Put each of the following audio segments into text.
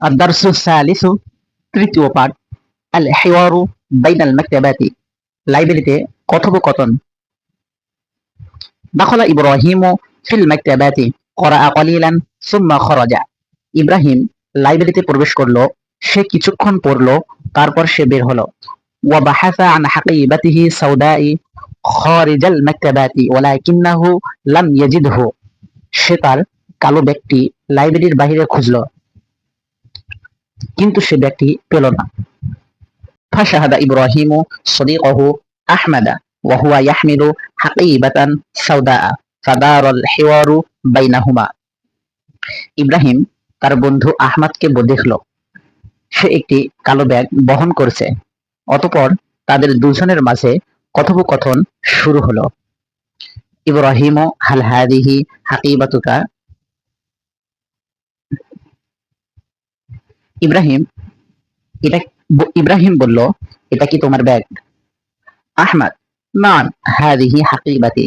الدرس الثالث তৃতীয় পাঠ আল হিওয়ারু বাইনাল মাকতাবাতি লাইব্রেরিতে কথোপকথন দাখালা ইব্রাহিমু ফিল মাকতাবাতি ক্বরাআ কলিলান সুম্মা খরাজা ইব্রাহিম লাইব্রেরিতে প্রবেশ করলো সে কিছুক্ষণ পড়লো তারপর সে বের হলো ওয়া বাহাসা আন হাকিবাতিহি সাউদাই খারিজাল মাকতাবাতি ওয়ালাকিন্নাহু লাম ইয়াজিদহু সে তার কালো ব্যাগটি লাইব্রেরির বাইরে খুঁজলো কিন্তু সে ব্যাগটি পেল না فشهد إبراهيم صديقه أحمد وهو يحمل حقيبة سوداء فدار الحوار بينهما ইব্রাহিম তার বন্ধু আহমদকে দেখল সে একটি কালো ব্যাগ বহন করছে অতঃপর তাদের দুজনের মাঝে কথোপকথন শুরু হলো ইব্রাহিম হাল হাদিহি হাকিবাতুকা ইব্রাহিম এটা ইব্রাহিম বলল এটা কি তোমার ব্যাগ আহমদ নাম হাদিহি হাকিবাতি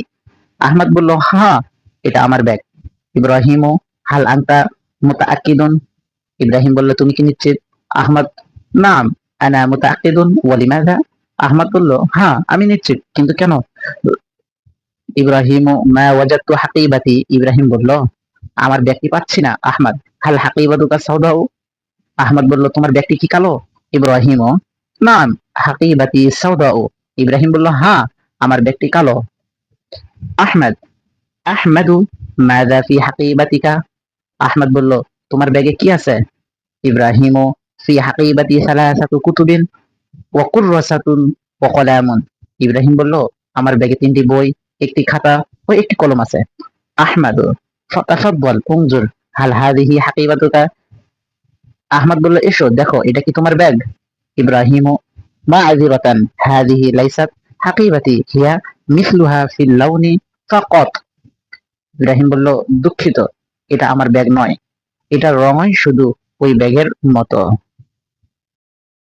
আহমদ বলল হ্যাঁ এটা আমার ব্যাগ ইব্রাহিম হাল আনতা মুতাআক্কিদুন ইব্রাহিম বলল তুমি কি নিশ্চিত আহমদ নাম আনা মুতাআক্কিদুন ওয়া লিমাযা আহমদ বলল হ্যাঁ আমি নিশ্চিত কিন্তু কেন ইব্রাহিম মা ওয়াজাদতু হাকিবাতি ইব্রাহিম বলল আমার ব্যাগটি পাচ্ছি না আহমদ হাল হাকিবাতুকা সাউদাউ আহমদ বলল তোমার ব্যাগটি কি কালো ইব্রাহিম নাম হাকিবাতি সাউদাউ ইব্রাহিম বলল হ্যাঁ আমার ব্যাগটি কালো আহমদ আহমদু মাযা ফি হাকিবাতিকা আহমদ বলল তোমার ব্যাগে কি আছে ইব্রাহিম ফি হাকিবাতি সালাসাতু কুতুবিন ওয়া কুররাসাতুন ওয়া কলামুন ইব্রাহিম বলল আমার ব্যাগে তিনটি বই একটি খাতা ও একটি কলম আছে আহমদ ফাতাফাদ্দাল উনজুর হাল হাদিহি হাকিবাতুকা আহমদ বলল এসো দেখো এটা কি তোমার ব্যাগ ইব্রাহিম মা'যিরাতান হাদিহি লাইসাত হাকিবাতি হিয়া মিসলুহা ফিল লাউনি ফাকাত ইব্রাহিম বলল দুঃখিত এটা আমার ব্যাগ নয় এটার রঙই শুধু ওই ব্যাগের মতো